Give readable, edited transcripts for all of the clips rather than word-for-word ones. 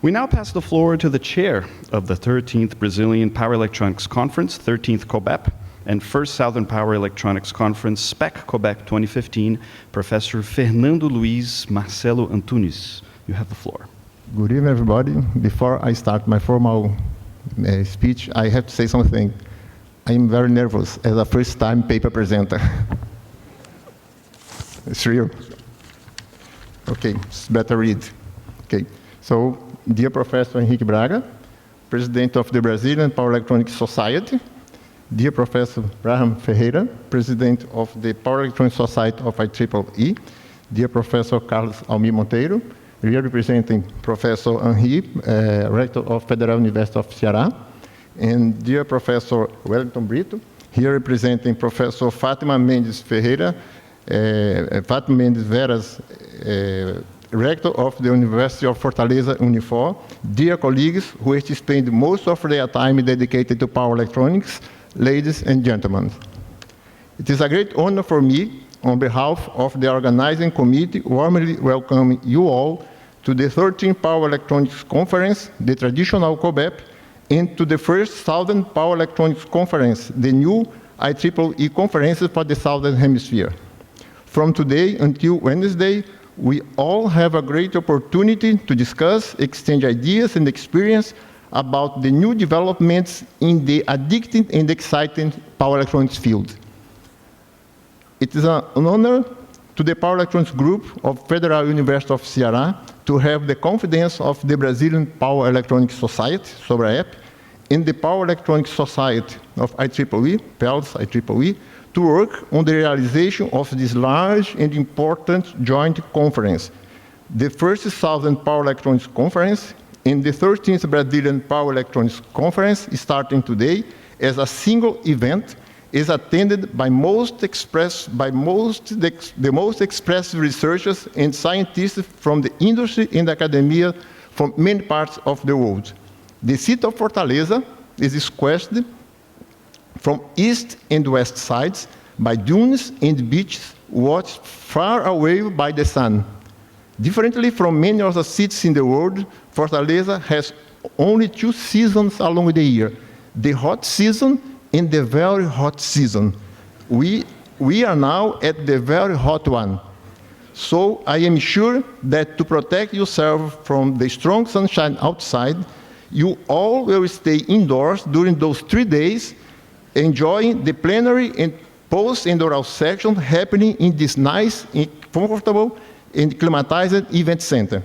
We now pass the floor to the chair of the 13th Brazilian Power Electronics Conference, 13th COBEP, and First Southern Power Electronics Conference, SPEC COBEP 2015, Professor Fernando Luiz Marcelo Antunes. You have the floor. Good evening, everybody. Before I start my formal speech, I have to say something. I'm very nervous as a first-time paper presenter. It's real. Okay, it's better read. Okay, so dear Professor Henrique Braga, President of the Brazilian Power Electronics Society, dear Professor Braham Ferreira, President of the Power Electronics Society of IEEE, dear Professor Carlos Almir Monteiro, here representing Professor Henri, Rector of Federal University of Ceará, and dear Professor Wellington Brito, here representing Professor Fátima Mendes Ferreira, Fátima Mendes Veras, Rector of the University of Fortaleza, Unifor, dear colleagues who spend most of their time dedicated to power electronics, ladies and gentlemen. It is a great honor for me, on behalf of the organizing committee, warmly welcome you all to the 13th Power Electronics Conference, the traditional COBEP, and to the first Southern Power Electronics Conference, the new IEEE conference for the Southern Hemisphere. From today until Wednesday, we all have a great opportunity to discuss, exchange ideas and experience about the new developments in the addictive and exciting power electronics field. It is an honor to the Power Electronics Group of Federal University of Ceará to have the confidence of the Brazilian Power Electronics Society, SOBRAEP, and the Power Electronics Society of IEEE, PELS IEEE, to work on the realization of this large and important joint conference, the first Southern Power Electronics Conference and the 13th Brazilian Power Electronics Conference, starting today as a single event, is attended by the most expressive researchers and scientists from the industry and academia from many parts of the world. The city of Fortaleza is squashed from east and west sides by dunes and beaches watched far away by the sun. Differently from many other cities in the world, Fortaleza has only 2 seasons along the year, the hot season and the very hot season. We are now at the very hot one. So I am sure that to protect yourself from the strong sunshine outside, you all will stay indoors during those 3 days, enjoying the plenary and post and oral section happening in this nice, comfortable, and climatized event center.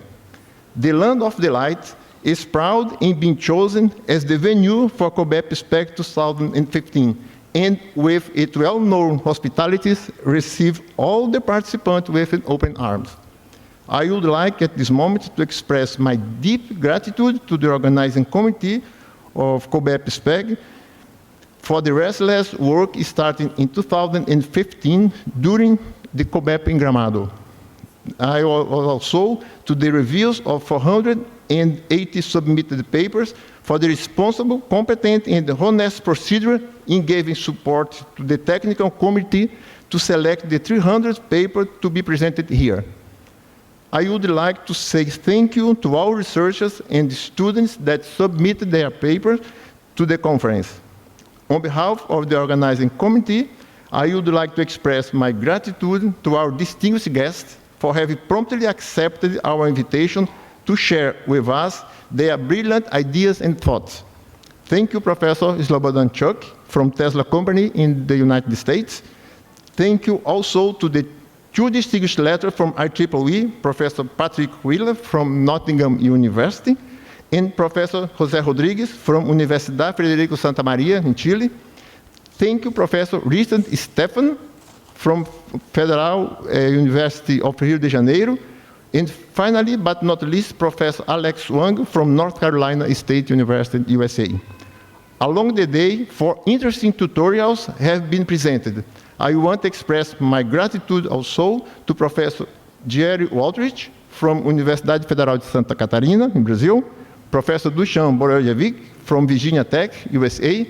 The Land of Delight is proud in being chosen as the venue for COBEP-SPEC 2015, and with its well-known hospitalities, receive all the participants with open arms. I would like at this moment to express my deep gratitude to the organizing committee of COBEP-SPEC for the restless work starting in 2015 during the COBEP in Gramado. I was also to the reviews of 480 submitted papers for the responsible, competent, and honest procedure in giving support to the technical committee to select the 300 papers to be presented here. I would like to say thank you to all researchers and students that submitted their papers to the conference. On behalf of the organizing committee, I would like to express my gratitude to our distinguished guests for having promptly accepted our invitation to share with us their brilliant ideas and thoughts. Thank you, Professor Slobodan Chuck from Tesla Company in the United States. Thank you also to the 2 distinguished letters from IEEE, Professor Patrick Wheeler from Nottingham University, and Professor José Rodrigues from Universidad Federico Santa Maria in Chile. Thank you, Professor Richard Stephan from Federal University of Rio de Janeiro. And finally, but not least, Professor Alex Wang from North Carolina State University, USA. Along the day, 4 interesting tutorials have been presented. I want to express my gratitude also to Professor Jerry Waldrich from Universidade Federal de Santa Catarina in Brazil, Professor Dusan Borojevic from Virginia Tech, USA,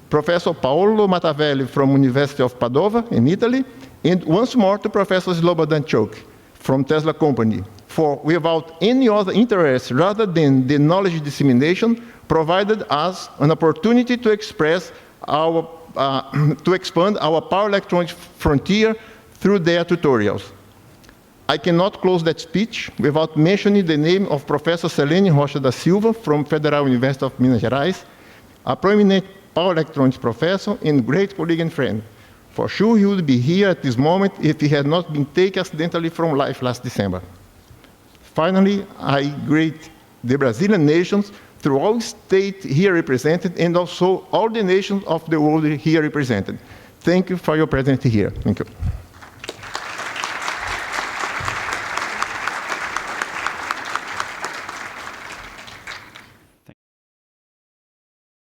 Professor Paolo Matavelli from University of Padova in Italy, and once more to Professor Slobodan Chuck from Tesla Company for without any other interest rather than the knowledge dissemination, provided us an opportunity to express our, to expand our power electronics frontier through their tutorials. I cannot close that speech without mentioning the name of Professor Selene Rocha da Silva from Federal University of Minas Gerais, a prominent power electronics professor and great colleague and friend. For sure, he would be here at this moment if he had not been taken accidentally from life last December. Finally, I greet the Brazilian nations through all states here represented and also all the nations of the world here represented. Thank you for your presence here. Thank you.